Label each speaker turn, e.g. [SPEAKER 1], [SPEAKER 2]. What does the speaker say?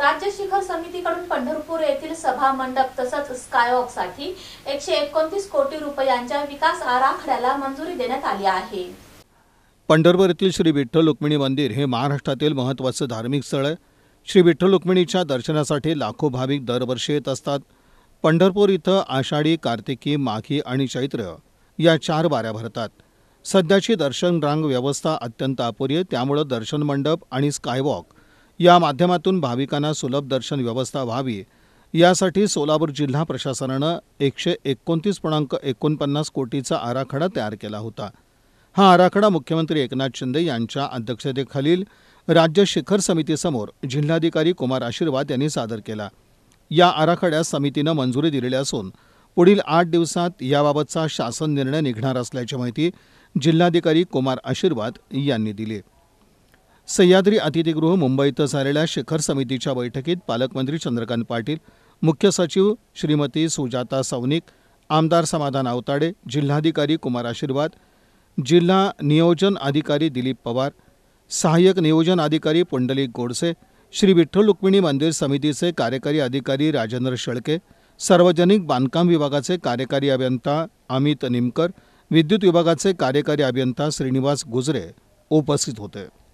[SPEAKER 1] राज्य शिखर समितीकडून पंढरपूर येथील सभा मंडप तसंच स्कायवॉक साठी 129 कोटी रुपयांच्या विकास आराखड्याला मंजुरी देण्यात आली आहे।
[SPEAKER 2] पंढरपूर येथील श्री विठ्ठल रुक्मिणी मंदिर हे महाराष्ट्रातील महत्त्वाचे धार्मिक स्थळ आहे। श्री विठ्ठल रुक्मिणीच्या दर्शनासाठी लाखो भाविक दरवर्षी येत असतात। पंढरपूर इथं आषाढी, कार्तिकी, माघी आणि चैत्र या 4 वाऱ्या भरतात। सध्याची दर्शन रांग व्यवस्था अत्यंत अपुरी आहे, त्यामुळे दर्शन मंडप आणि स्कायवॉक या माध्यमातून भाविकांना सुलभ दर्शन व्यवस्था व्हावी यासाठी सोलापूर जिल्हा प्रशासनाने 129.49 कोटीचा आराखडा तयार केला होता। हा आराखडा मुख्यमंत्री एकनाथ शिंदे यांच्या अध्यक्षतेखालील राज्य शिखर समितीसमोर जिल्हाधिकारी कुमार आशीर्वाद यांनी सादर केला। या आराखड्यास समितीने मंजुरी दिलेली असून पुढील 8 दिवसात याबाबतचा शासन निर्णय निघणार असल्याची माहिती जिल्हाधिकारी कुमार आशीर्वाद यांनी दिली। सह्याद्री अतिथीगृह मुंबईत झालेल्या शिखर समितीच्या बैठकीत पालकमंत्री चंद्रकांत पाटील, मुख्य सचिव श्रीमती सुजाता सौनिक, आमदार समाधान आवताडे, जिल्हाधिकारी कुमार आशीर्वाद, जिल्हा नियोजन अधिकारी दिलीप पवार, सहाय्यक नियोजन अधिकारी पुंडलिक गोडसे, श्री विठ्ठल रुक्मिणी मंदिर समितीचे कार्यकारी अधिकारी राजेंद्र शेळके, सार्वजनिक बांधकाम विभागाचे कार्यकारी अभियंता अमित निमकर, विद्युत विभागाचे कार्यकारी अभियंता श्रीनिवास गुजरे उपस्थित होते।